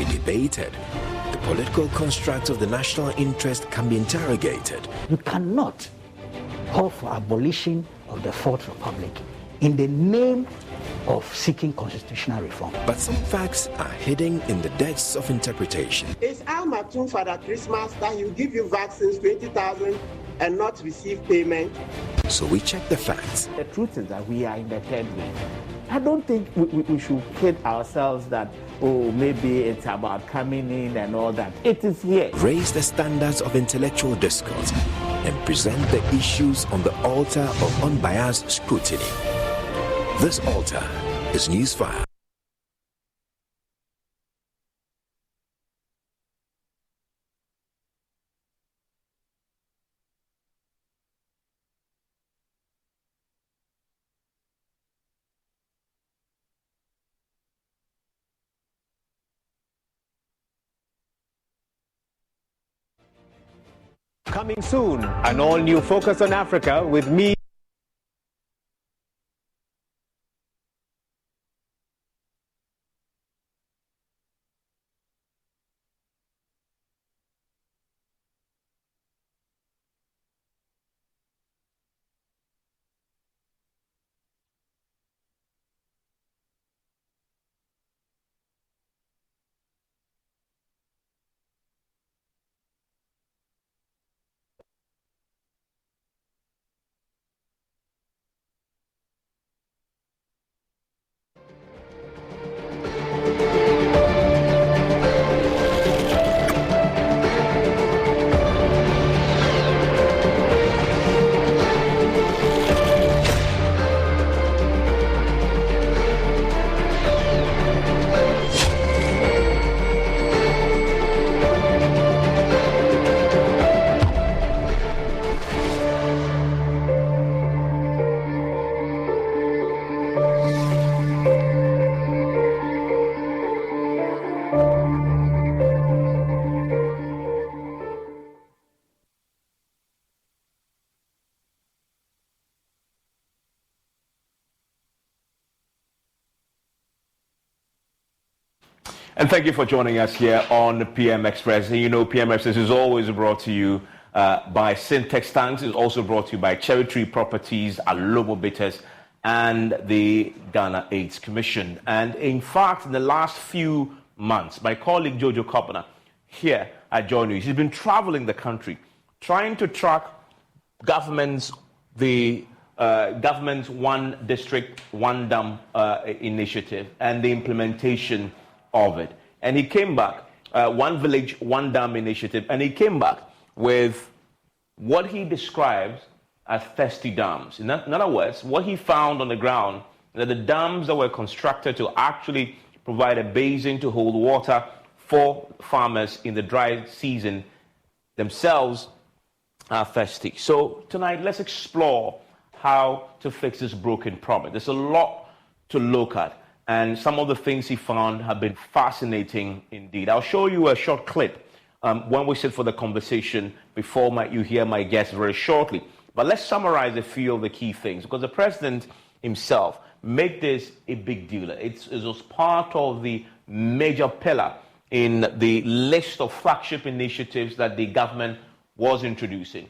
debated. The political construct of the national interest can be interrogated. You cannot call for abolition of the Fourth Republic in the name of seeking constitutional reform. But some facts are hidden in the depths of interpretation. Is Al Maktoum Father Christmas that he will give you vaccines 20,000 and not receive payment? So we check the facts. The truth is that we are in the third wave. I don't think we should kid ourselves that, oh, maybe it's about coming in and all that. It is here. Raise the standards of intellectual discourse and present the issues on the altar of unbiased scrutiny. This altar is Newsfire. Coming soon, an all-new Focus on Africa with me. And thank you for joining us here on PM Express. And you know, PM Express is always brought to you by Syntex Tanks. It's also brought to you by Cherry Tree Properties, Alomo Bitters, and the Ghana AIDS Commission. And in fact, in the last few months, my colleague Jojo Kopana here at Joy News, he's been traveling the country, trying to track government's One District, One Dam initiative and the implementation of it. And he came back, One Village, One Dam initiative, and he came back with what he describes as thirsty dams. In other words, what he found on the ground, that the dams that were constructed to actually provide a basin to hold water for farmers in the dry season themselves are thirsty. So tonight, let's explore how to fix this broken problem. There's a lot to look at, and some of the things he found have been fascinating indeed. I'll show you a short clip when we sit for the conversation before you hear my guest very shortly. But let's summarize a few of the key things, because the president himself made this a big deal. It was part of the major pillar in the list of flagship initiatives that the government was introducing.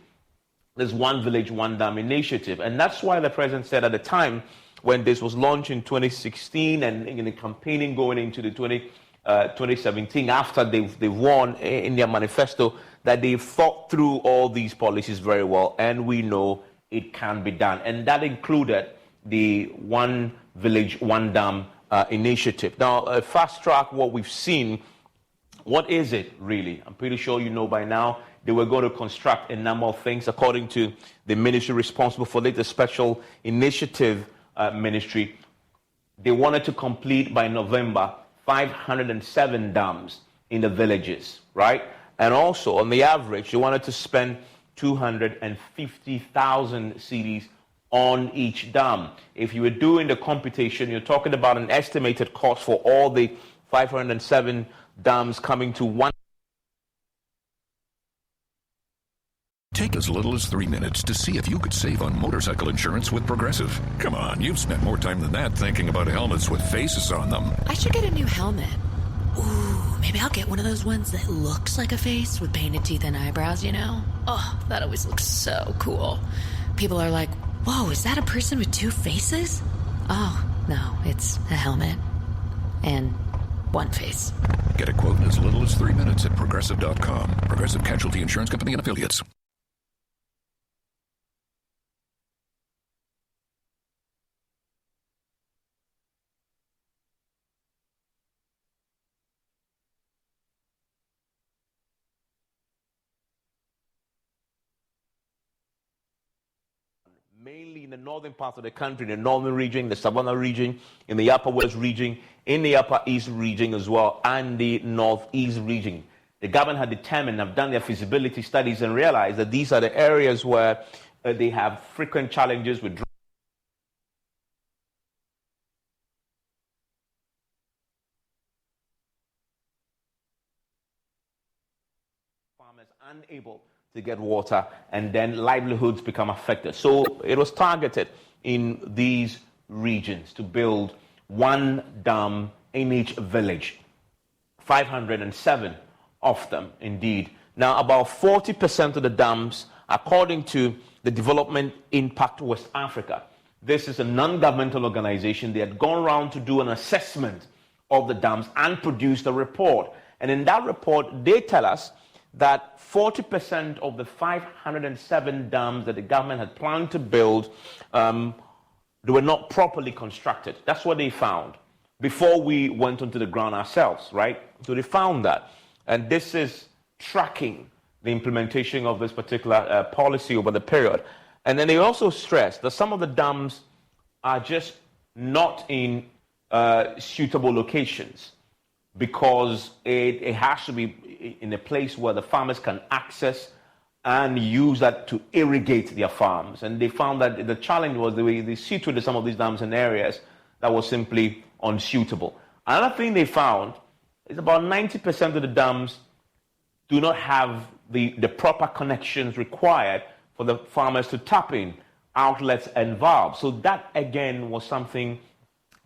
This One Village, One Dam initiative. And that's why the president said at the time, when this was launched in 2016 and in the campaigning going into the 2017, after they've won in their manifesto, that they've thought through all these policies very well, and we know it can be done. And that included the One Village, One Dam initiative. Now, fast track what we've seen. What is it really? I'm pretty sure you know by now. They were going to construct a number of things according to the ministry responsible for it, the Special Initiative Ministry. They wanted to complete by November 507 dams in the villages, right? And also, on the average, they wanted to spend 250,000 cedis on each dam. If you were doing the computation, you're talking about an estimated cost for all the 507 dams coming to one. Take as little as 3 minutes to see if you could save on motorcycle insurance with Progressive. Come on, you've spent more time than that thinking about helmets with faces on them. I should get a new helmet. Ooh, Maybe I'll get one of those ones that looks like a face with painted teeth and eyebrows, you know? Oh, that always looks so cool. People are like, whoa, is that a person with two faces? Oh, no, it's a helmet. And one face. Get a quote in as little as 3 minutes at Progressive.com. Progressive Casualty Insurance Company and Affiliates. Mainly in the northern parts of the country, the northern region, the Savannah region, in the upper west region, in the upper east region as well, and the northeast region. The government had determined, have done their feasibility studies and realized that these are the areas where they have frequent challenges with farmers unable to get water, and then livelihoods become affected. So it was targeted in these regions to build one dam in each village, 507 of them indeed. Now, about 40% of the dams, according to the Development Impact West Africa, this is a non-governmental organization. They had gone around to do an assessment of the dams and produced a report. And in that report, they tell us that 40% of the 507 dams that the government had planned to build, they were not properly constructed. That's what they found before we went onto the ground ourselves, right? So they found that. And this is tracking the implementation of this particular policy over the period. And then they also stressed that some of the dams are just not in suitable locations, because it has to be in a place where the farmers can access and use that to irrigate their farms. And they found that the challenge was they situated some of these dams in areas that were simply unsuitable. Another thing they found is about 90% of the dams do not have the proper connections required for the farmers to tap in outlets and valves. So that, again, was something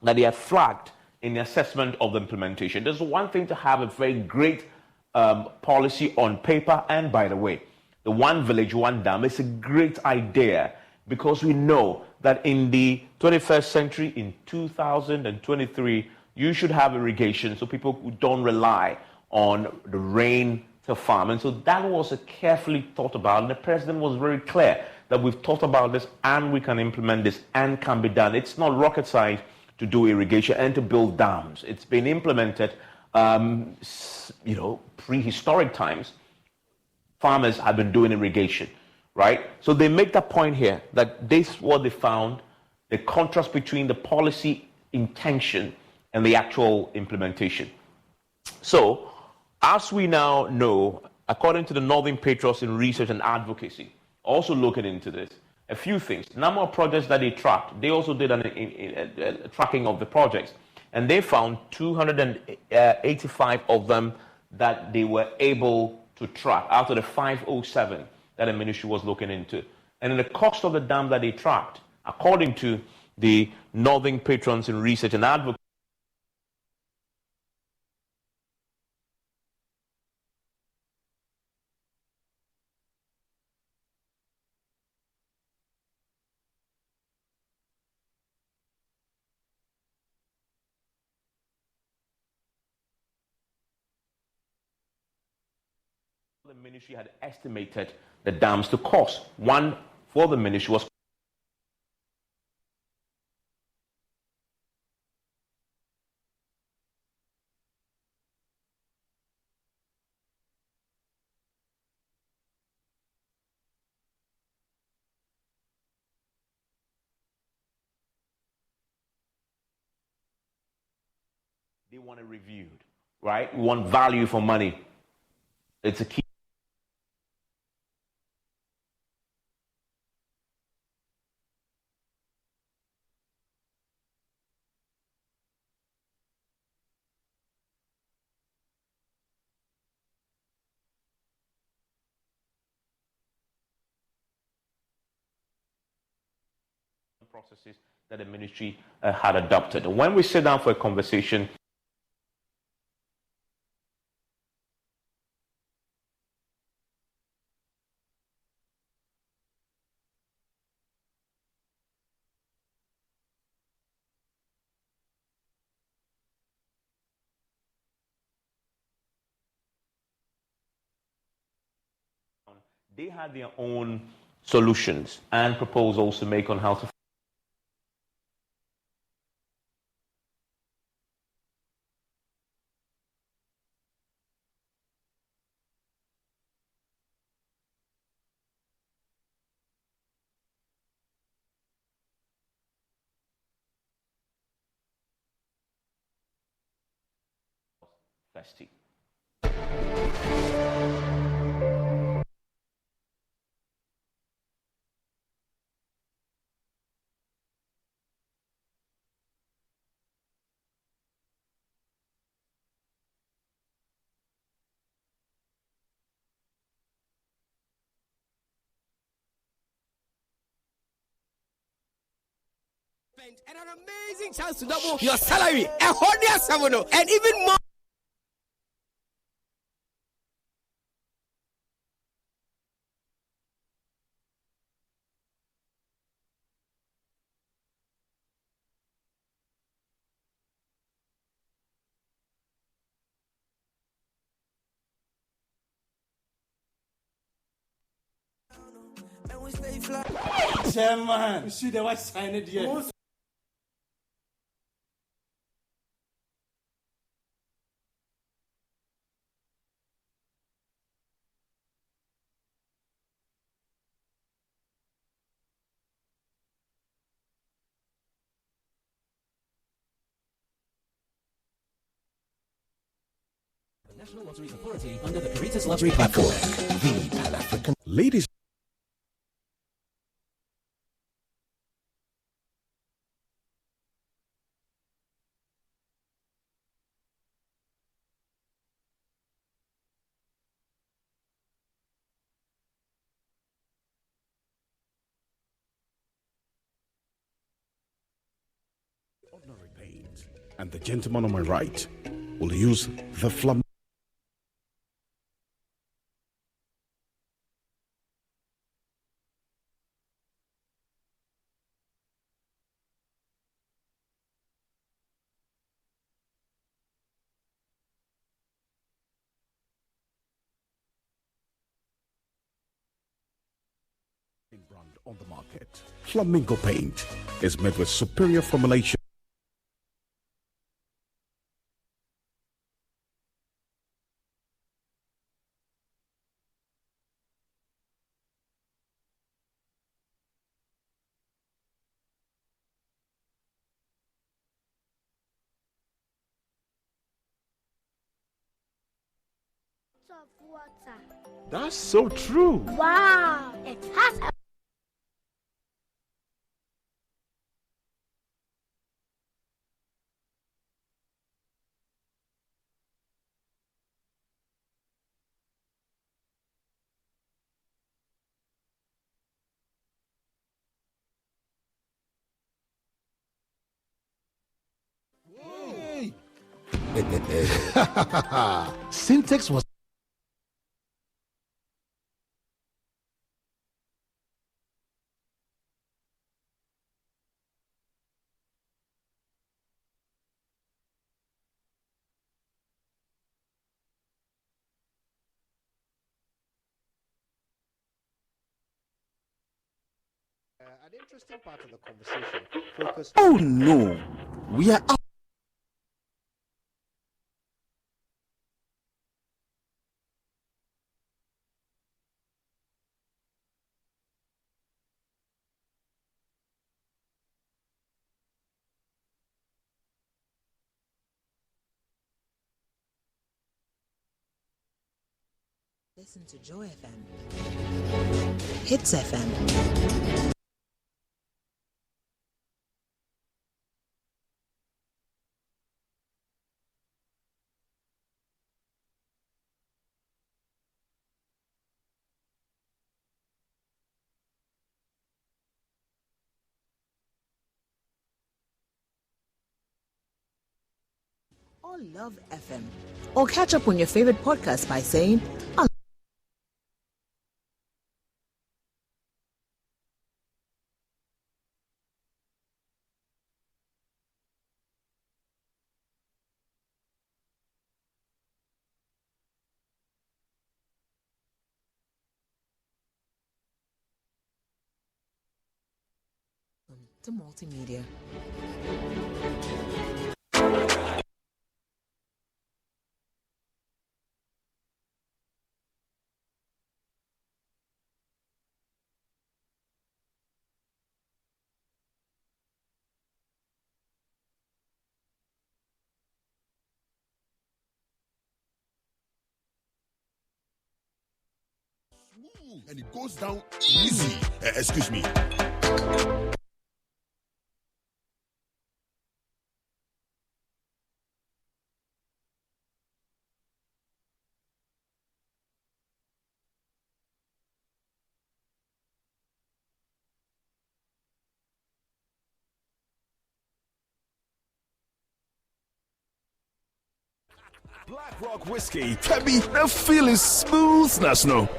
that they had flagged in the assessment of the implementation. There's one thing to have a very great policy on paper, and by the way, the one village, one dam is a great idea, because we know that in the 21st century, in 2023, you should have irrigation so people don't rely on the rain to farm. And so that was carefully thought about, and the president was very clear that we've thought about this and we can implement this and can be done. It's not rocket science to do irrigation and to build dams. It's been implemented, prehistoric times. Farmers have been doing irrigation, right? So they make that point here, that this is what they found, the contrast between the policy intention and the actual implementation. So, as we now know, according to the Northern Patriots in Research and Advocacy, also looking into this, a few things. Number of projects that they tracked. They also did a tracking of the projects. And they found 285 of them that they were able to track out of the 507 that the ministry was looking into. And in the cost of the dam that they tracked, according to the Northern Patrons in Research and Advocacy, the ministry had estimated the dams to cost. One for the ministry was they want it reviewed, right? We want value for money. It's a key. Processes that the ministry had adopted. When we sit down for a conversation, They had their own solutions and proposals to make on how to festive. And an amazing chance to double your salary, and even more. And we stay fly. Chairman, you see the white sign it here. National Lottery Authority under the Caritas Lottery Platform. The Pan-African. Ladies. Ordinary paint. And the gentleman on my right will use the flamingo. Brand on the market. Flamingo paint is made with superior formulation. Of water. That's so true. Wow, it has a Syntax was. An interesting part of the conversation focused. Oh no, we are out. Listen to Joy FM. Hits FM. Or Love FM. Or catch up on your favorite podcast by saying, to multimedia. And it goes down easy. Excuse me. Black Rock Whiskey can be a feeling smooth, National.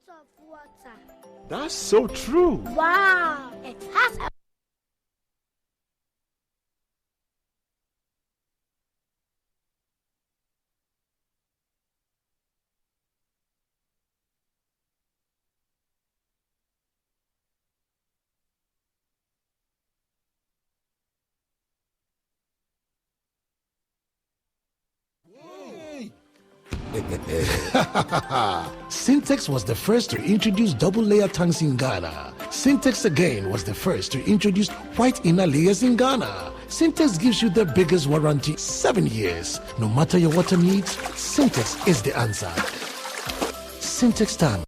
Of water. That's so true. Wow, it has a Syntex was the first to introduce double-layer tanks in Ghana. Syntex again was the first to introduce white inner layers in Ghana. Syntex gives you the biggest warranty, 7 years. No matter your water needs, Syntex is the answer. Syntex tank.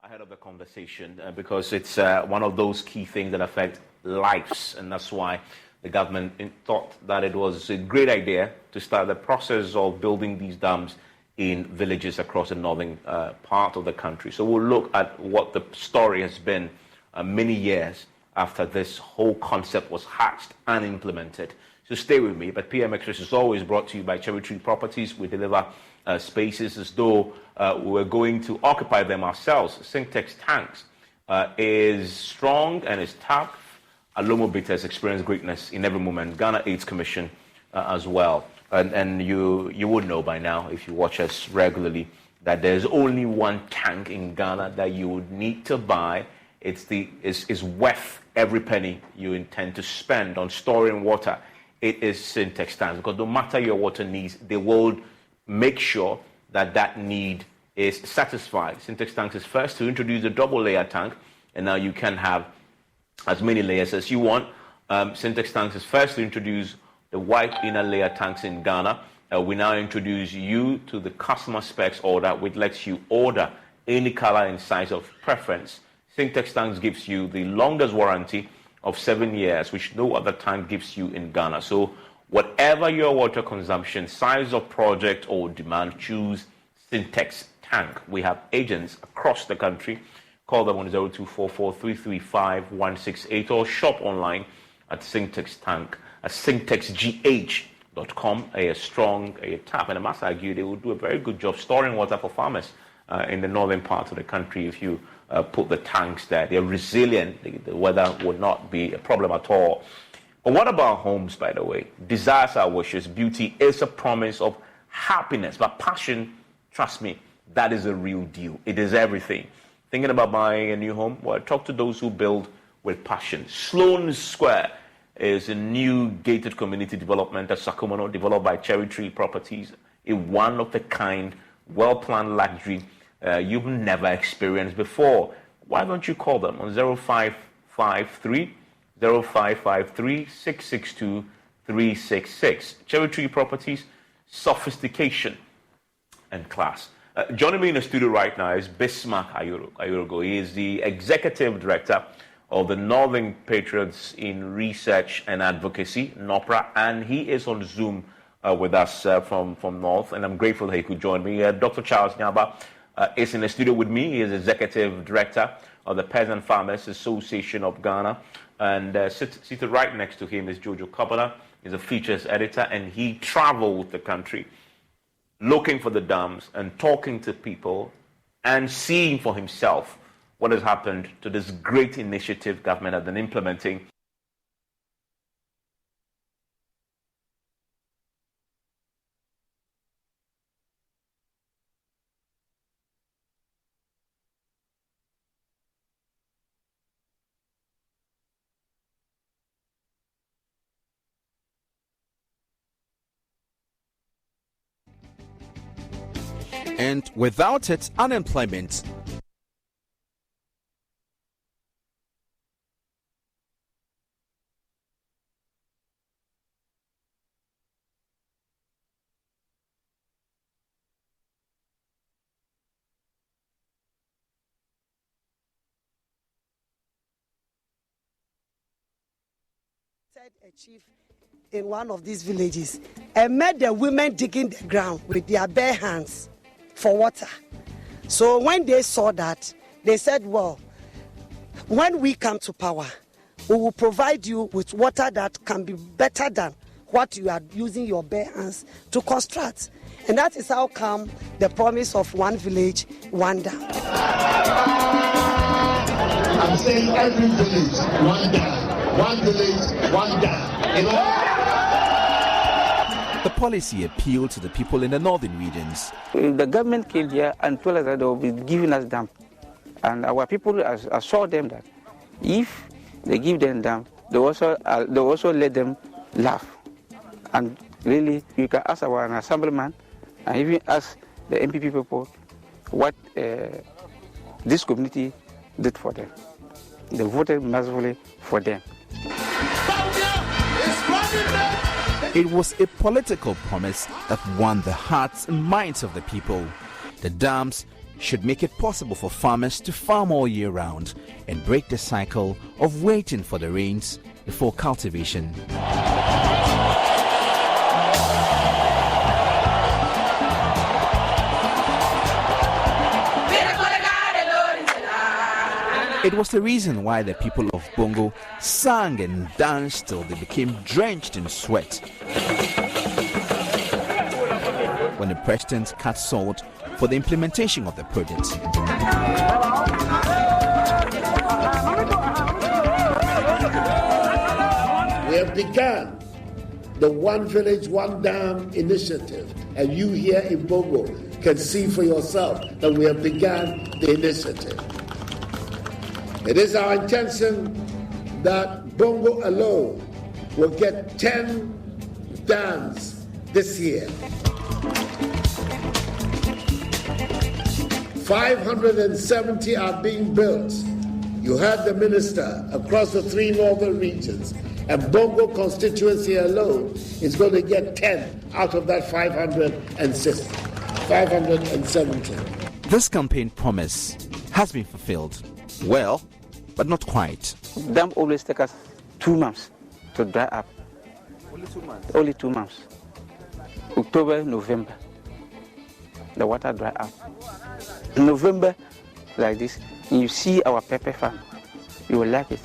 Ahead of the conversation because it's one of those key things that affect lives, and that's why the government thought that it was a great idea to start the process of building these dams in villages across the northern part of the country. So we'll look at what the story has been many years after this whole concept was hatched and implemented. So stay with me. But PM Express is always brought to you by Cherry Tree Properties. We deliver spaces as though we're going to occupy them ourselves. Syntex Tanks is strong and is tough. Alomo Bit has experienced greatness in every moment. Ghana AIDS Commission as well. And you would know by now, if you watch us regularly, that there's only one tank in Ghana that you would need to buy. It's worth every penny you intend to spend on storing water. It is Syntex tanks, because no matter your water needs, they will make sure that that need is satisfied. Syntex tanks is first to introduce the double layer tank, and now you can have as many layers as you want. Syntex tanks is first to introduce the white inner layer tanks in Ghana. We now introduce you to the customer specs order, which lets you order any color and size of preference. Syntex tanks gives you the longest warranty of 7 years, which no other tank gives you in Ghana. So whatever your water consumption, size of project or demand, choose Syntex tank. We have agents across the country. Call them on 0244-335-168 or shop online at Syntex tank at syntexgh.com. A strong tap, and I must argue they will do a very good job storing water for farmers in the northern part of the country. If you put the tanks there, they're resilient. The weather would not be a problem at all. But what about homes, by the way? Desires are wishes. Beauty is a promise of happiness. But passion, trust me, that is a real deal. It is everything. Thinking about buying a new home? Well, talk to those who build with passion. Sloan Square is a new gated community development at Sakumono, developed by Cherry Tree Properties, a one-of-a-kind well-planned luxury you've never experienced before. Why don't you call them on 0553 662 366. Cherry Tree Properties, sophistication and class. Joining me in the studio right now is Bismarck Ayorogo. He is the Executive Director of the Northern Patriots in Research and Advocacy, NOPRA, and he is on Zoom with us from North, and I'm grateful that he could join me. Dr. Charles Nyaba is in the studio with me. He is Executive Director of the Peasant Farmers Association of Ghana, and seated right next to him is Jojo Kobina. He's a features editor, and he traveled the country looking for the dams and talking to people and seeing for himself what has happened to this great initiative government has been implementing. And without it, unemployment chief in one of these villages and met the women digging the ground with their bare hands for water. So when they saw that, they said, well, when we come to power, we will provide you with water that can be better than what you are using your bare hands to construct. And that is how come the promise of one village, one dam. I'm saying every village, one dam. One village, one dam. The policy appealed to the people in the northern regions. The government came here and told us that they will be giving us dam. And our people assured them that if they give them dam, they also let them laugh. And really, you can ask our assemblyman and even ask the MPP people what this community did for them. They voted massively for them. It was a political promise that won the hearts and minds of the people. The dams should make it possible for farmers to farm all year round and break the cycle of waiting for the rains before cultivation. It was the reason why the people of Bongo sang and danced till they became drenched in sweat. When the president cut salt for the implementation of the project. We have begun the One Village, One Dam initiative, and you here in Bongo can see for yourself that we have begun the initiative. It is our intention that Bongo alone will get 10 dams this year. 570 are being built. You heard the minister across the 3 northern regions, and Bongo constituency alone is going to get 10 out of that 570. This campaign promise has been fulfilled. Well, but not quite. Dam always take us 2 months to dry up. Only 2 months? Only 2 months. October, November. The water dry up. In November, like this, you see our pepper farm. You will like it.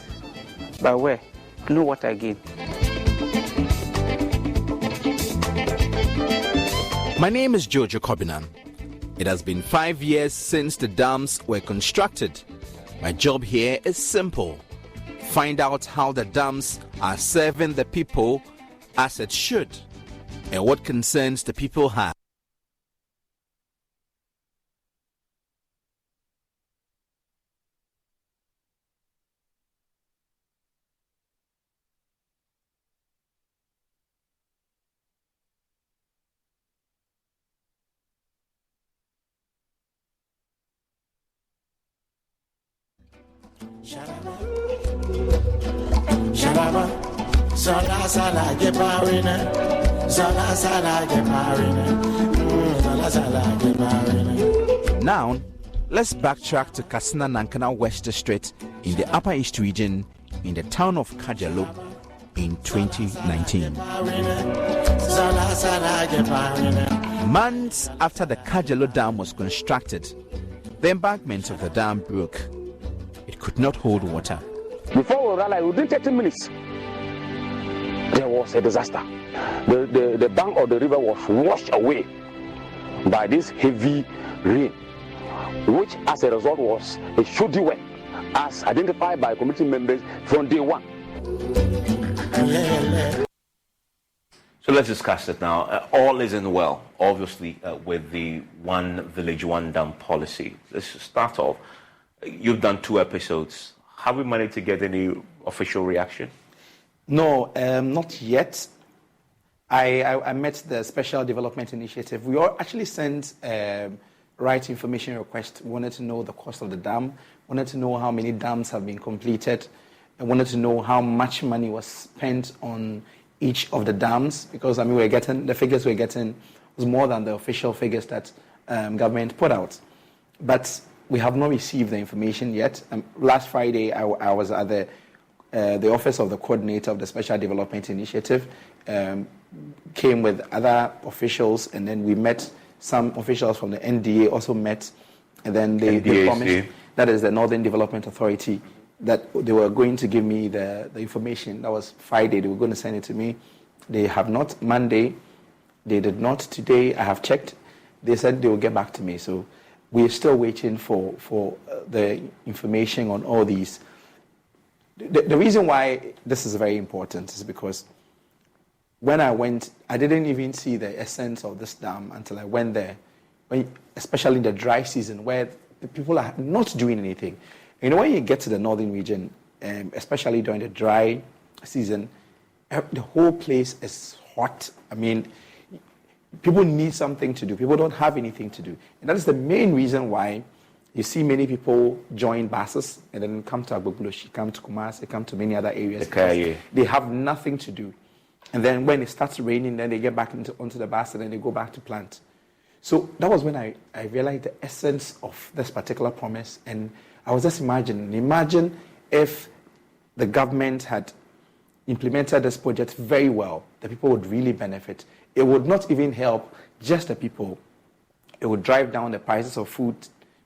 But where? No water again. My name is Jojo Kobina. It has been 5 years since the dams were constructed. My job here is simple. Find out how the dams are serving the people as it should and what concerns the people have. Now, let's backtrack to Katsina Nankana West District in the Upper East region in the town of Kajalo in 2019. Months after the Kajalo Dam was constructed, the embankment of the dam broke. It could not hold water. Before we realized, within 30 minutes, there was a disaster. The bank of the river was washed away by this heavy rain, which as a result was a shoddy work as identified by committee members from day one. So let's discuss it now. All isn't well, obviously, with the one village, one dam policy. Let's start off. You've done 2 episodes. Have we managed to get any official reaction? No, not yet. I met the Special Development Initiative. We all actually sent right information request. We wanted to know the cost of the dam, wanted to know how many dams have been completed, and wanted to know how much money was spent on each of the dams, because we're getting the figures we're getting was more than the official figures that government put out. But we have not received the information yet. Last Friday, I was at the office of the coordinator of the Special Development Initiative, came with other officials, and then we met some officials from the NDA also met, and then they promised, that is the Northern Development Authority, that they were going to give me the information. That was Friday. They were going to send it to me. They have not. Monday, they did not. Today, I have checked. They said they will get back to me. So we're still waiting for the information on all these. The reason why this is very important is because when I went, I didn't even see the essence of this dam until I went there, especially in the dry season where the people are not doing anything. You know, when you get to the northern region, especially during the dry season, the whole place is hot. People need something to do. People don't have anything to do. And that is the main reason why you see many people join buses and then come to Agbogbloshie, come to Kumasi, come to many other areas. They have nothing to do. And then when it starts raining, then they get back onto the bus and then they go back to plant. So that was when I realized the essence of this particular promise. And I was just imagine if the government had implemented this project very well, the people would really benefit. It would not even help just the people. It would drive down the prices of food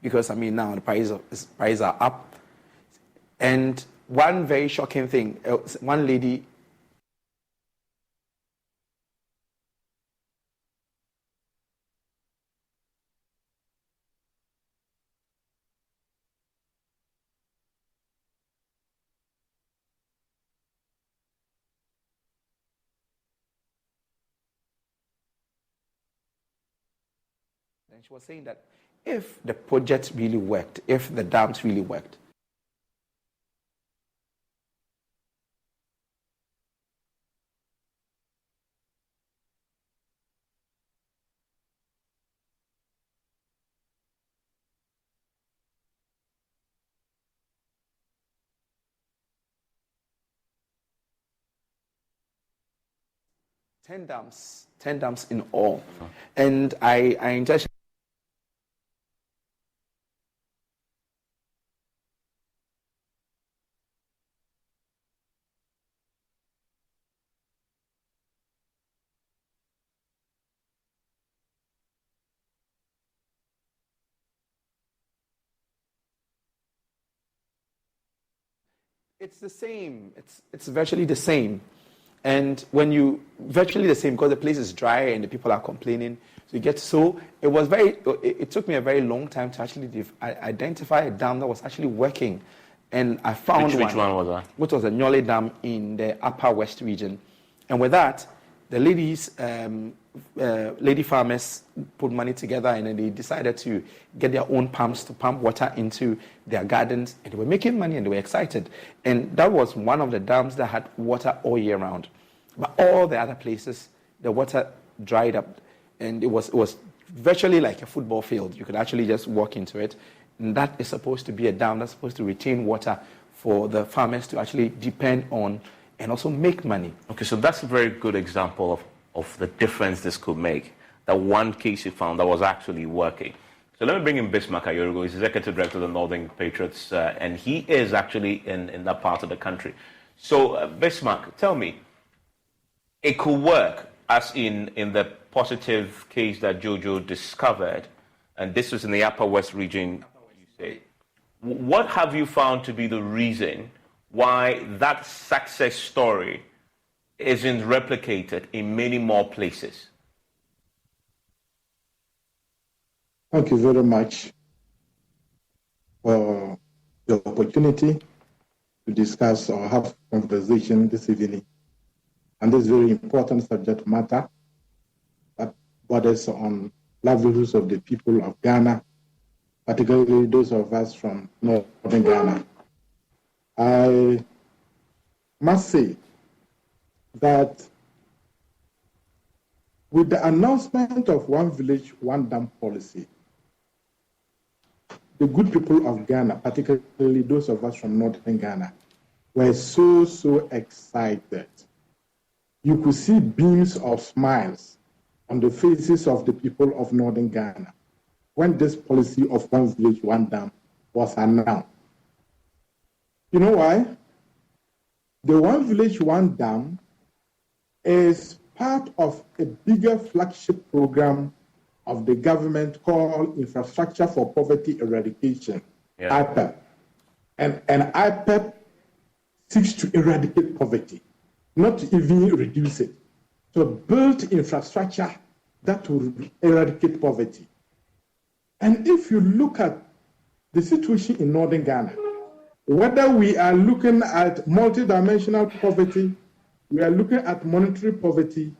because, now the prices are up. And one very shocking thing, one lady... And she was saying that if the project really worked, if the dams really worked, ten dams in all. And I just it's the same. It's virtually the same. And when you virtually the same because the place is dry and the people are complaining, so it took me a very long time to actually identify a dam that was actually working, and I found which one was that? Which was the Nyole Dam in the Upper West region, and with that, the lady farmers put money together and then they decided to get their own pumps to pump water into their gardens, and they were making money and they were excited. And that was one of the dams that had water all year round. But all the other places, the water dried up, and it was virtually like a football field. You could actually just walk into it. And that is supposed to be a dam that's supposed to retain water for the farmers to actually depend on and also make money. Okay, so that's a very good example of the difference this could make. That one case you found that was actually working. So let me bring in Bismarck Ayorogo. He's Executive Director of the Northern Patriots, and he is actually in that part of the country. So, Bismarck, tell me, it could work, as in the positive case that Jojo discovered, and this was in the Upper West region, you say. What have you found to be the reason why that success story isn't replicated in many more places? Thank you very much for the opportunity to discuss or have conversation this evening on this very important subject matter that borders on livelihoods of the people of Ghana, particularly those of us from northern Ghana. I must say that with the announcement of One Village, One Dam policy, the good people of Ghana, particularly those of us from northern Ghana, were so excited. You could see beams of smiles on the faces of the people of northern Ghana when this policy of One Village, One Dam was announced. You know why? The One Village, One Dam is part of a bigger flagship program of the government called Infrastructure for Poverty Eradication, IPEP. And IPEP seeks to eradicate poverty, not to even reduce it. So build infrastructure that will eradicate poverty. And if you look at the situation in northern Ghana, whether we are looking at multidimensional poverty, we are looking at monetary poverty,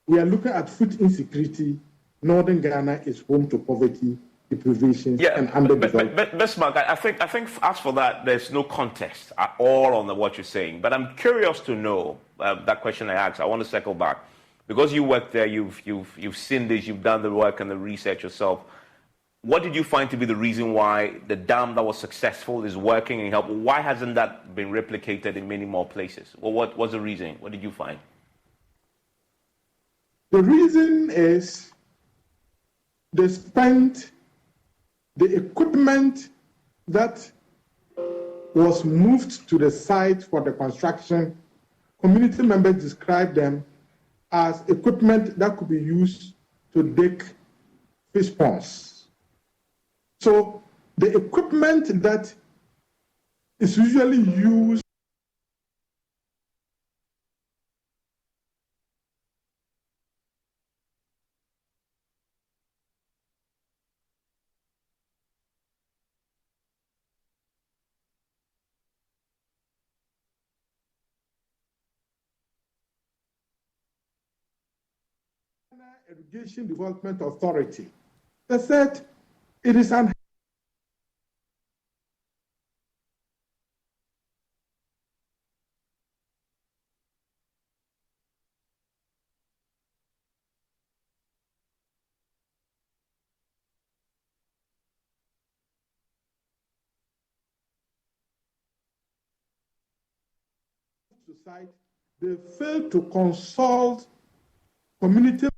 we are looking at food insecurity, northern Ghana is home to poverty, deprivation, and underdevelopment. But Bismarck, I think as for that, there's no contest at all on what you're saying. But I'm curious to know that question I asked. I want to circle back because you work there. You've seen this. You've done the work and the research yourself. What did you find to be the reason why the dam that was successful is working and help? Why hasn't that been replicated in many more places? Well, what was the reason? What did you find? The reason is they spent the equipment that was moved to the site for the construction. Community members described them as equipment that could be used to dig fish ponds. So the equipment that is usually used Irrigation Development Authority. They said it is an site, they failed to consult community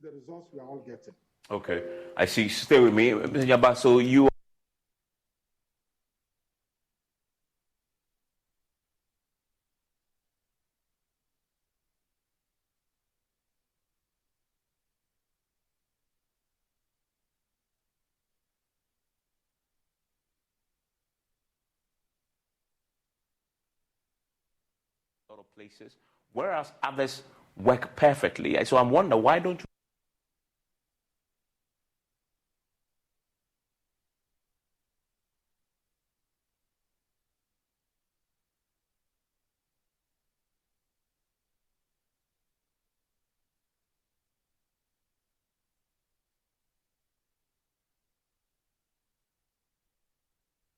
the results we are all getting. Okay, I see. Stay with me, Mr. Jabba. So you. Of places, whereas others work perfectly. So I'm wondering, why don't you?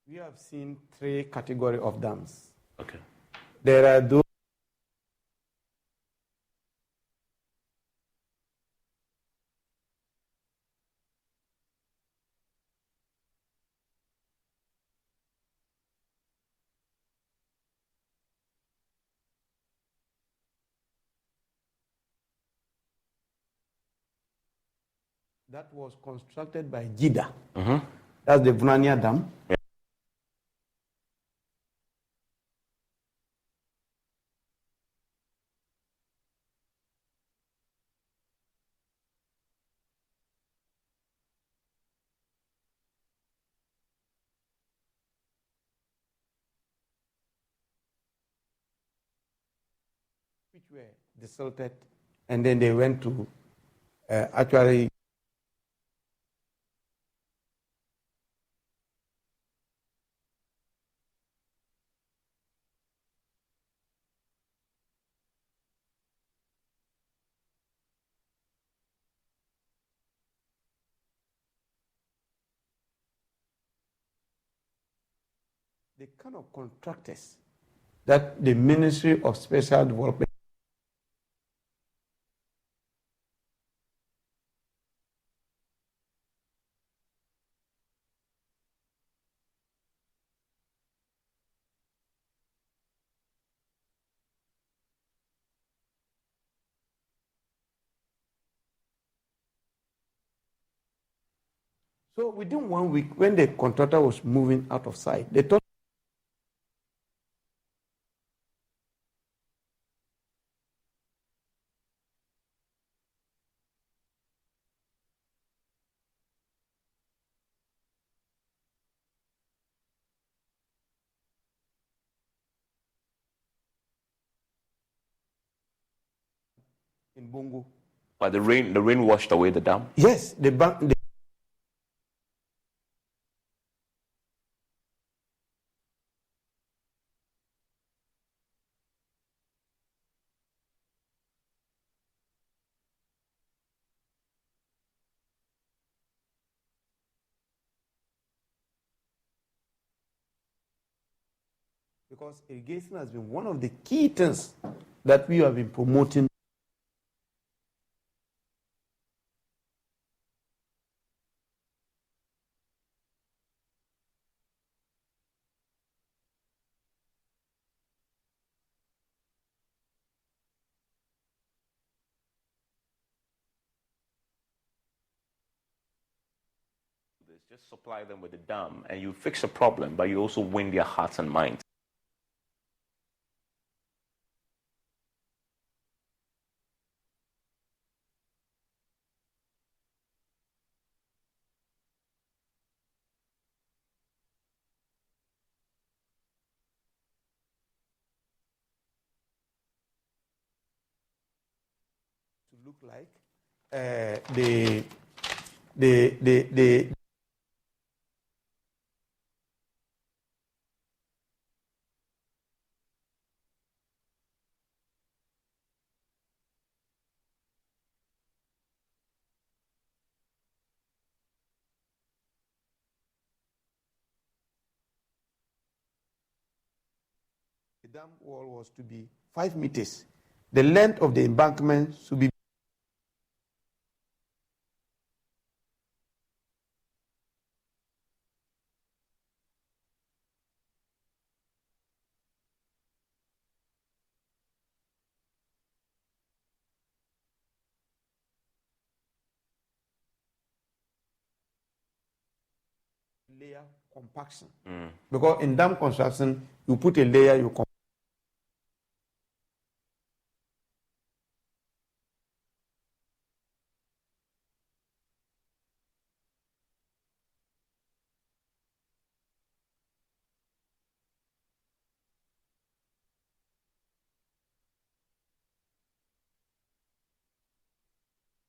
We have seen three categories of dams. Okay. There are those that was constructed by GIDA. That's the Vunania Dam. Yeah. Which were desilted, and then they went to actually the kind of contractors that the Ministry of Special Development So within 1 week, when the contractor was moving out of sight, they thought in Bongo. But the rain washed away the dam? Yes, because irrigation has been one of the key things that we have been promoting. Just supply them with the dam and you fix a problem, but you also win their hearts and minds. To look like the dam wall was to be 5 meters. The length of the embankment should be layer compaction. Because in dam construction, you put a layer, you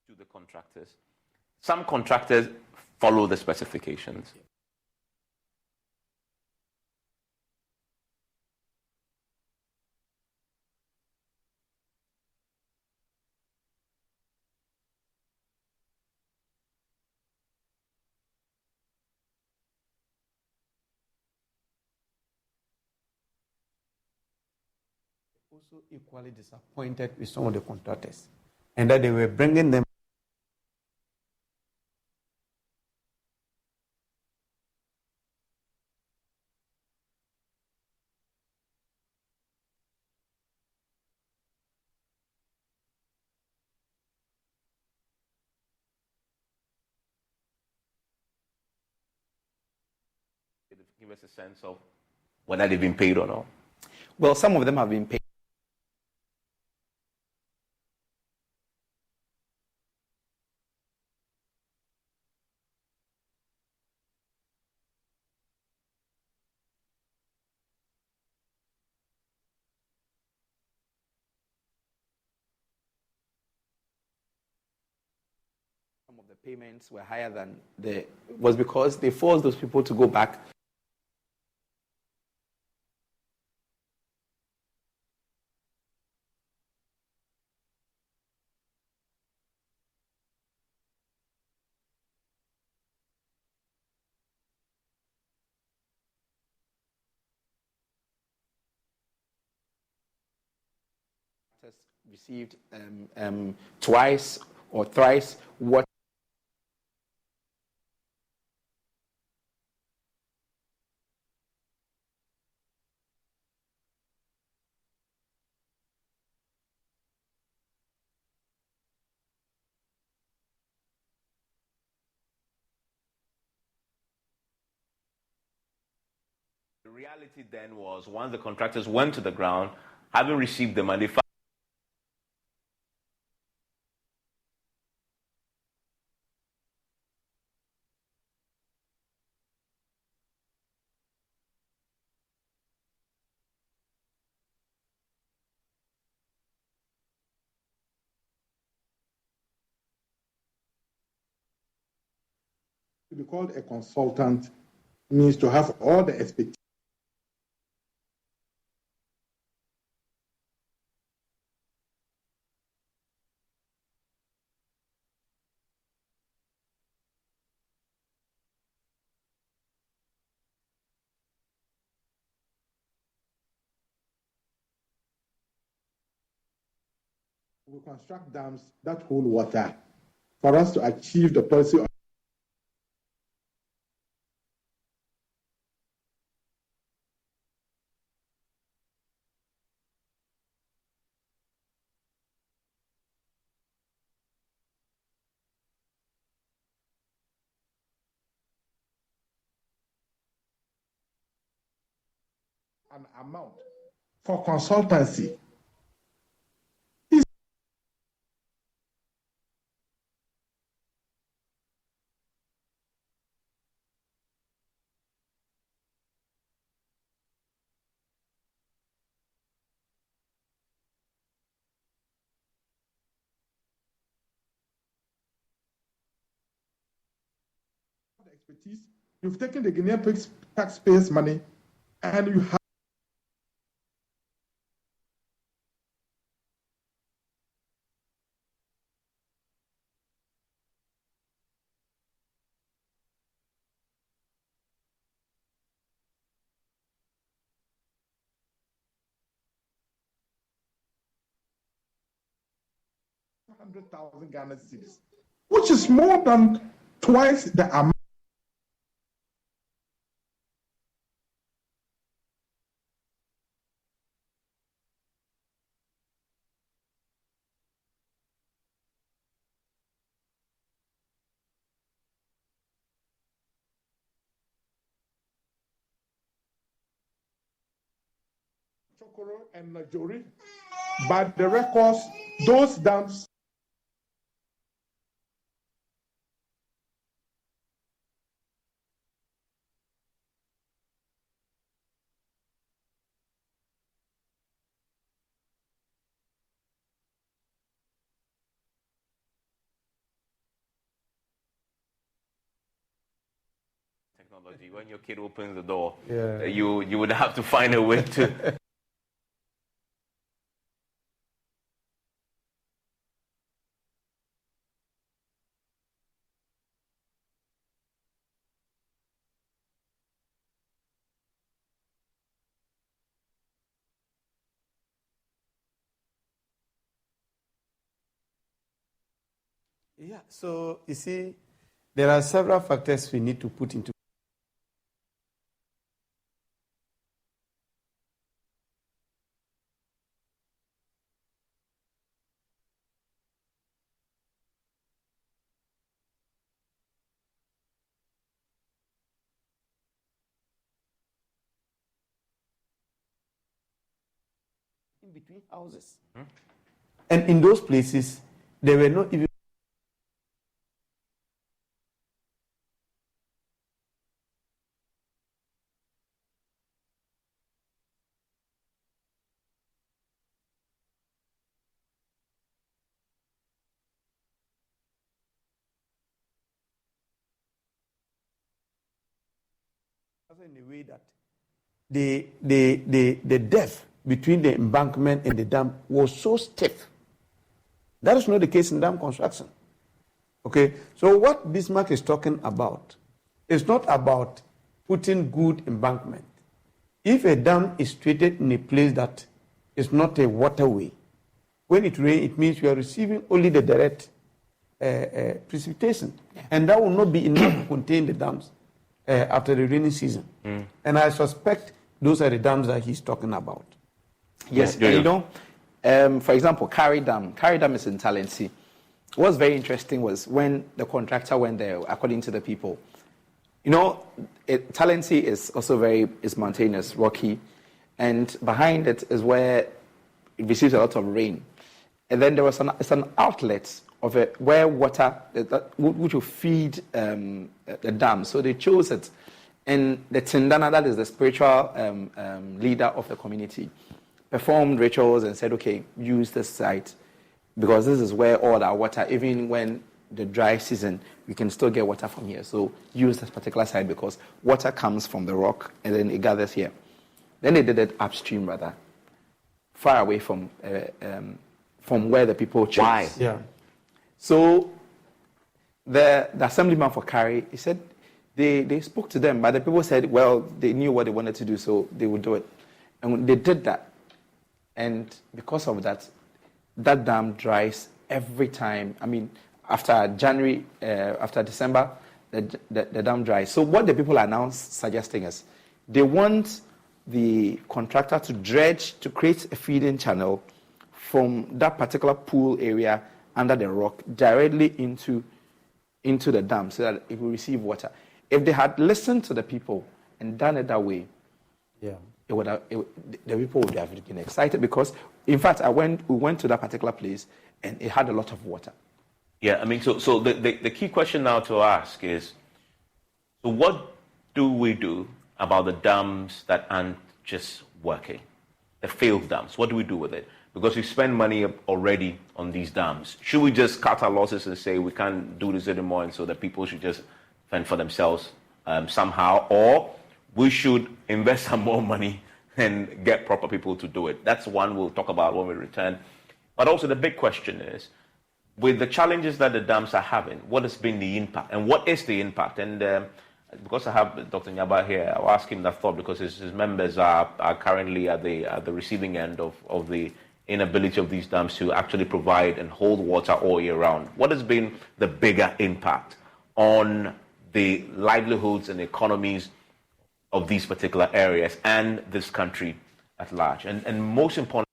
To the contractors. Some contractors follow the specifications. also equally disappointed with some of the contractors, and that they were bringing them. Give us a sense of whether they've been paid or not. Well, some of them have been paid. Some of the payments were higher than was because they forced those people to go back. Received twice or thrice what The reality then was once the contractors went to the ground, having received the money, to be called a consultant means to have all the expertise. We construct dams that hold water for us to achieve the policy of an amount for consultancy. Expertise, you've taken the Guinean taxpayers' money and you have $100,000 Ghana cedis, which is more than twice the amount. Chokoro and Najori, but the records, those dams technology. When your kid opens the door, Yeah. You would have to find a way to. Yeah, so you see, there are several factors we need to put into. In between houses. And in those places, there were not even in a way that the depth between the embankment and the dam was so stiff. That is not the case in dam construction. Okay, so what Bismarck is talking about is not about putting good embankment. If a dam is situated in a place that is not a waterway, when it rains, it means you are receiving only the direct precipitation, and that will not be enough to contain the dams after the rainy season. And I suspect those are the dams that he's talking about. Yes, you know, for example, Kari Dam. Kari Dam is in Talensi. What's very interesting was when the contractor went there, according to the people, you know, Talensi is also is mountainous, rocky, and behind it is where it receives a lot of rain. And then there was it's an outlet of it where water, which will feed the dam. So they chose it. And the Tindana, that is the spiritual leader of the community, performed rituals and said, okay, use this site because this is where all our water, even when the dry season, we can still get water from here. So use this particular site because water comes from the rock and then it gathers here. Then they did it upstream, rather, far away from where the people chose. Why? Yeah. So the assemblyman for Kari, he said they spoke to them, but the people said, well, they knew what they wanted to do, so they would do it. And they did that. And because of that, that dam dries every time. I mean, after January, after December, the dam dries. So what the people are now suggesting is they want the contractor to dredge, to create a feeding channel from that particular pool area under the rock directly into the dam so that it will receive water. If they had listened to the people and done it that way, the people would have been excited because, in fact, we went to that particular place and it had a lot of water. Yeah, I mean, so the key question now to ask is, so what do we do about the dams that aren't just working, the failed dams? What do we do with it? Because we spend money already on these dams. Should we just cut our losses and say we can't do this anymore and so that people should just fend for themselves somehow? Or we should invest some more money and get proper people to do it? That's one we'll talk about when we return. But also the big question is, with the challenges that the dams are having, what has been the impact? And what is the impact? And because I have Dr. Nyaba here, I'll ask him that thought because his members are currently at the receiving end of the inability of these dams to actually provide and hold water all year round. What has been the bigger impact on the livelihoods and economies of these particular areas and this country at large? And most importantly,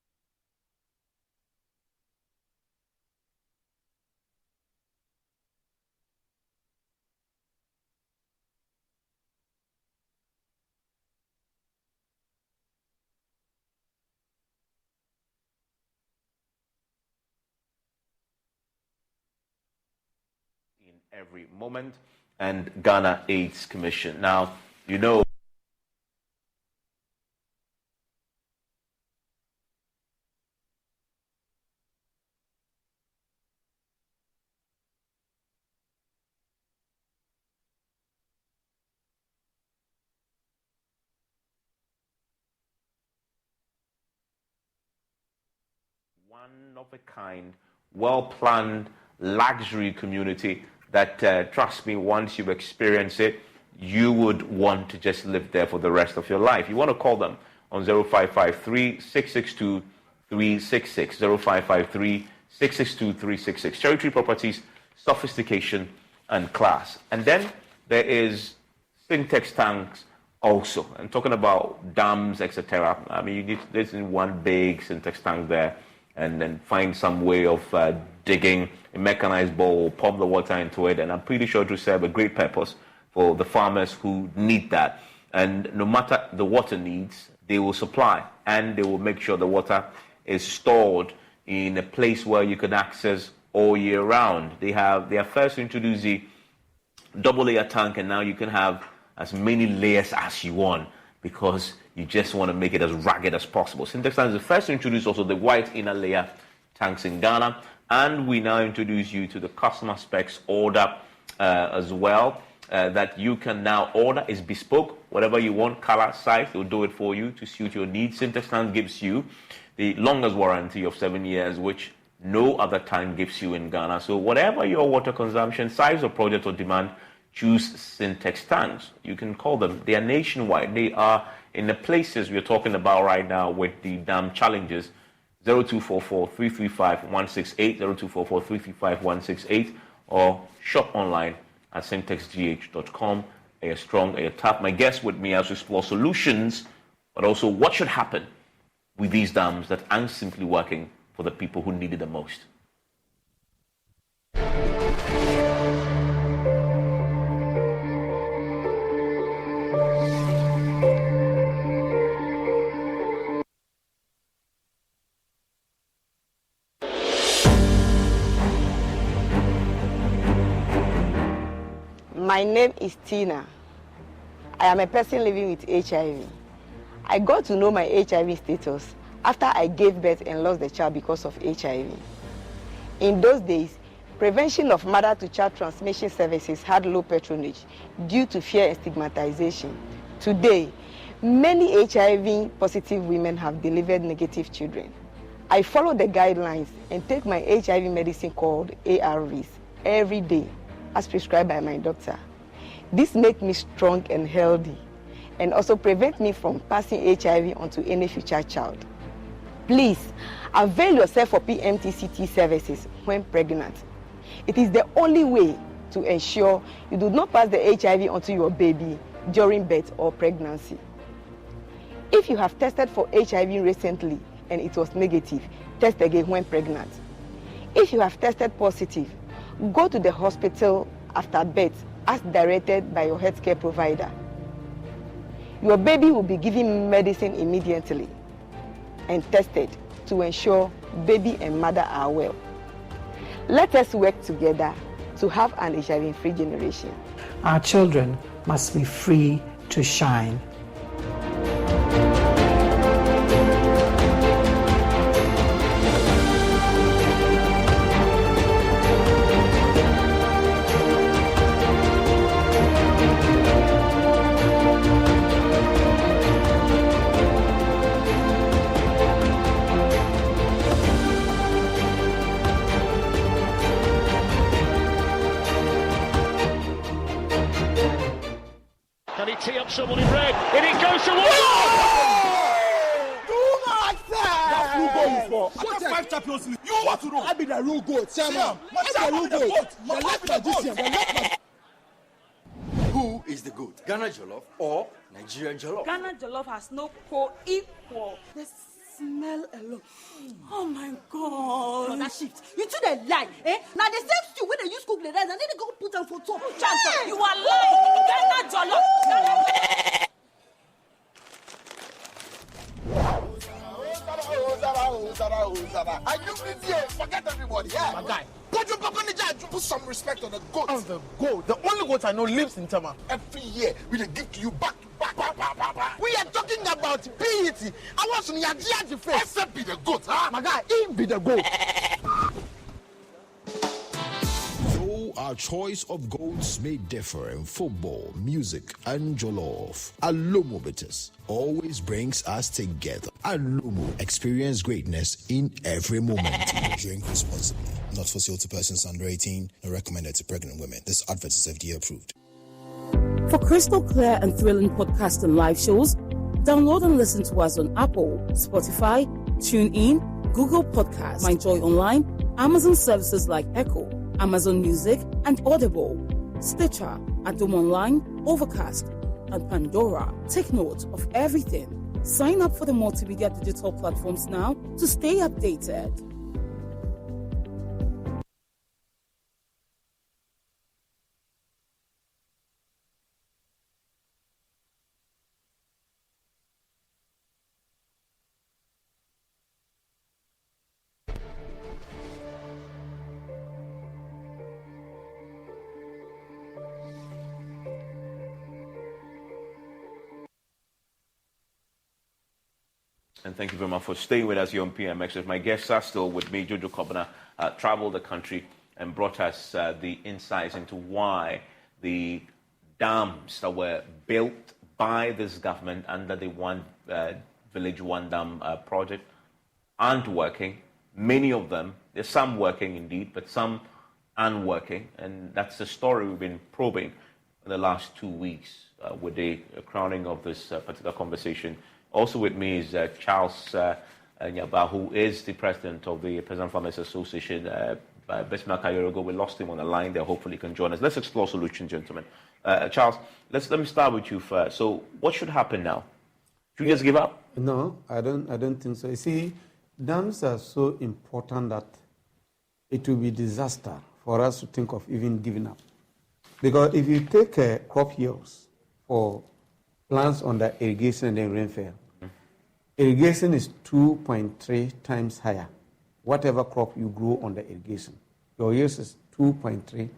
every moment, and Ghana AIDS Commission. Now, you know, one of a kind, well-planned luxury community that, trust me, once you experience it, you would want to just live there for the rest of your life. You want to call them on 0553-662-366, 0553-662-366. Cherry Tree Properties sophistication and class. And then there is Sintex tanks also. And talking about dams, etc. I mean, you need this in one big Sintex tank there, and then find some way of digging a mechanized bowl, pump the water into it, and I'm pretty sure it will serve a great purpose for the farmers who need that. And no matter the water needs, they will supply, and they will make sure the water is stored in a place where you can access all year round. They are first to introduce the double layer tank, and now you can have as many layers as you want because you just want to make it as rugged as possible. Sintex Tank is the first to introduce also the white inner layer tanks in Ghana, and we now introduce you to the customer specs order as well, that you can now order. Is bespoke, whatever you want, color, size, they'll do it for you to suit your needs. Sintex Tank gives you the longest warranty of 7 years, which no other tank gives you in Ghana. So whatever your water consumption, size or project or demand, choose Sintex tanks. You can call them. They are nationwide. They are in the places we're talking about right now with the dam challenges. 0244-335-168, 0244-335-168, or shop online at sintexgh.com. A strong, a tap. My guest with me as we explore solutions, but also what should happen with these dams that aren't simply working for the people who need it the most. My name is Tina. I am a person living with HIV. I got to know my HIV status after I gave birth and lost the child because of HIV. In those days, prevention of mother-to-child transmission services had low patronage due to fear and stigmatization. Today, many HIV-positive women have delivered negative children. I follow the guidelines and take my HIV medicine called ARVs every day, as prescribed by my doctor. This makes me strong and healthy, and also prevent me from passing HIV onto any future child. Please, avail yourself of PMTCT services when pregnant. It is the only way to ensure you do not pass the HIV onto your baby during birth or pregnancy. If you have tested for HIV recently and it was negative, test again when pregnant. If you have tested positive, go to the hospital after birth as directed by your healthcare provider. Your baby will be given medicine immediately and tested to ensure baby and mother are well. Let us work together to have an HIV-free generation. Our children must be free to shine. Tee up someone in red, and it goes to one. Do not say. That's who goal is for. What 5 Champions League? You want to know? I be the real goat. I'm the real goat. The left magician. Who is the goat? Ghana Jollof or Nigerian Jollof? Ghana Jollof has no co-equal. The smell alone. Oh my God. No, that shift. You two they lie. Eh? Now the same stew when they use cook the rice and then they go put them for top. Hey! You are lying. Ghana Jollof. Are you busy? Forget everybody. Yeah. My guy. Put some respect on the goat. On the goat. The only goat I know lives in Tema. Every year, we give to you back to back. We are talking about BET. I want some Yaji face. Except be the goat, huh? My guy, he be the goat. Though our choice of goats may differ in football, music, and jollof, Alomo Bitters always brings us together. Alomo, experience greatness in every moment. Drink responsibly. Not for sale to persons under 18, nor recommended to pregnant women. This advert is FDA approved. For crystal clear and thrilling podcasts and live shows, download and listen to us on Apple, Spotify, TuneIn, Google Podcasts, MyJoy Online, Amazon services like Echo, Amazon Music and Audible, Stitcher, Adom Online, Overcast, and Pandora. Take note of everything. Sign up for the multimedia digital platforms now to stay updated. And thank you very much for staying with us here on PMX. My guests are still with me. Jojo Kobina traveled the country and brought us the insights into why the dams that were built by this government under the One Village, One Dam project aren't working. Many of them, there's some working indeed, but some aren't working. And that's the story we've been probing in the last 2 weeks with the crowning of this particular conversation. Also with me is Charles Nyaba, who is the president of the Peasant Farmers Association. Bismarck Ayorogo, we lost him on the line there. Hopefully he can join us. Let's explore solutions, gentlemen. Charles, let me start with you first. So what should happen now? Should we just give up? No, I don't think so. You see, dams are so important that it will be disaster for us to think of even giving up. Because if you take crop yields for plants under irrigation and then rainfall, irrigation is 2.3 times higher. Whatever crop you grow under irrigation, your yield is 2.3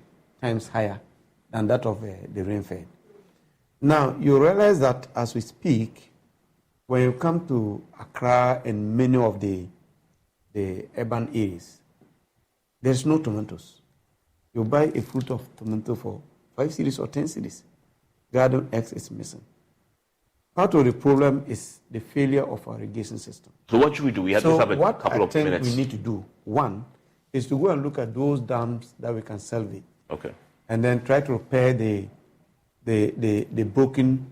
times higher than that of the rainfall. Now, you realize that as we speak, when you come to Accra and many of the urban areas, there's no tomatoes. You buy a fruit of tomato for 5 cedis or 10 cedis. Garden X is missing. Part of the problem is the failure of our irrigation system. So what should we do? We have to have a couple of minutes. What I think we need to do, one, is to go and look at those dams that we can salvage. Okay. And then try to repair the broken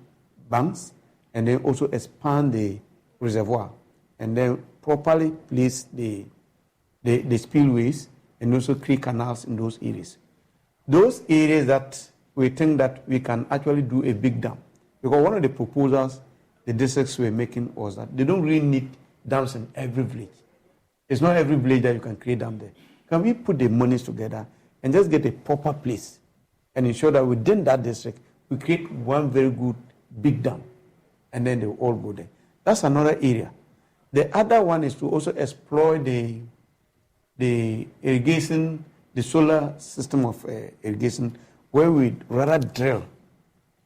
banks, and then also expand the reservoir, and then properly place the spillways, and also create canals in those areas. Those areas that we think that we can actually do a big dam. Because one of the proposals the districts were making was that they don't really need dams in every village. It's not every village that you can create dam there. Can we put the monies together and just get a proper place and ensure that within that district we create one very good big dam, and then they will all go there. That's another area. The other one is to also exploit the irrigation, the solar system of irrigation, where we rather drill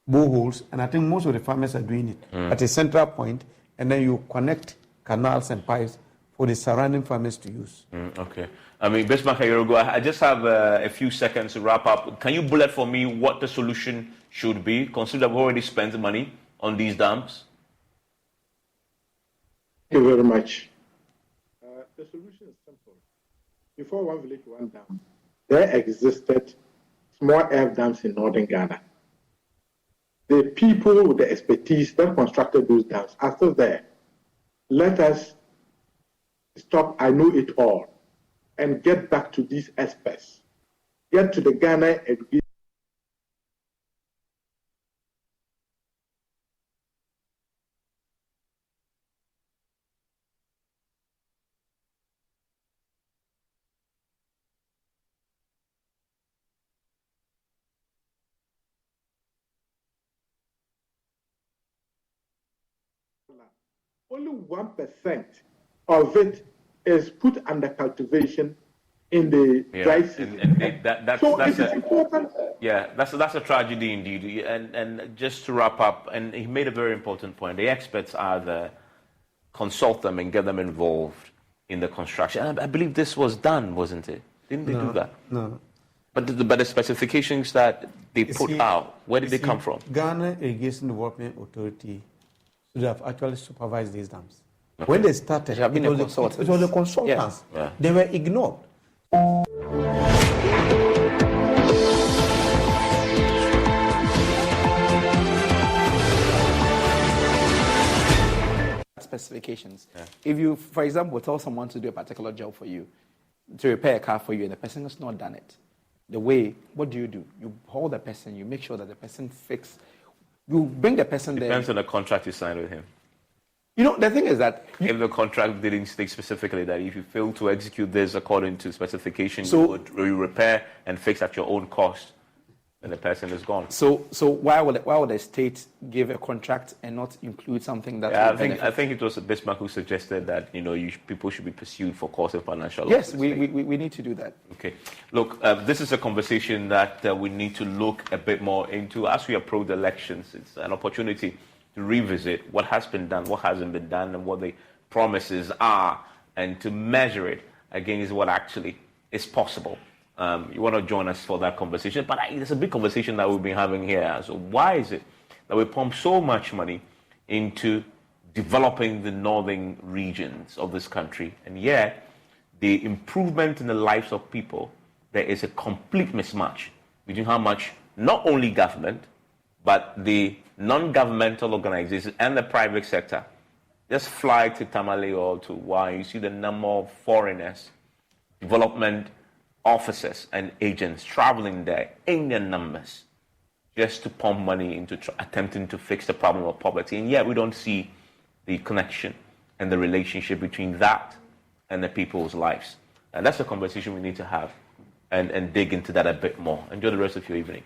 boreholes, and I think most of the farmers are doing it at a central point, and then you connect canals and pipes for the surrounding farmers to use. Okay. I mean, Bismarck Ayorogo, I just have a few seconds to wrap up. Can you bullet for me what the solution should be, considering we've already spent the money on these dams? Thank you very much. The solution is simple. Before One Village, One Dam, there existed small earth dams in northern Ghana. The people with the expertise that constructed those dams are still there. Let us stop I know it all and get back to these experts. Get to the Ghana education. Only 1% of it is put under cultivation in the dry season. Important. Yeah, that's a tragedy indeed. And just to wrap up, and he made a very important point. The experts are there. Consult them and get them involved in the construction. And I believe this was done, wasn't it? Didn't they do that? No. But the specifications that they put out, where did they come from? Ghana Irrigation Development Authority should have actually supervised these dams. Okay. When they started, it was the consultants. Yeah. They were ignored. Specifications. If you, for example, tell someone to do a particular job for you, to repair a car for you, and the person has not done it, the way, what do? You hold the person, you make sure that the person you bring the person there. Depends on the contract you signed with him. You know, the thing is that if the contract didn't state specifically that if you fail to execute this according to specifications, you repair and fix at your own cost, then the person is gone. So why would the state give a contract and not include something that? Yeah, I think it was Bismarck who suggested that people should be pursued for cause of financial loss. Yes, we need to do that. Okay, look, this is a conversation that we need to look a bit more into as we approach the elections. It's an opportunity to revisit what has been done, what hasn't been done, and what the promises are, and to measure it against what actually is possible. You want to join us for that conversation, but it's a big conversation that we've been having here. So why is it that we pump so much money into developing the northern regions of this country, and yet the improvement in the lives of people, there is a complete mismatch between how much not only government, but the non-governmental organizations and the private sector just fly to Tamale or to Why. You see the number of foreigners, development officers and agents traveling there in their numbers just to pump money into attempting to fix the problem of poverty. And yet we don't see the connection and the relationship between that and the people's lives. And that's a conversation we need to have and dig into that a bit more. Enjoy the rest of your evening.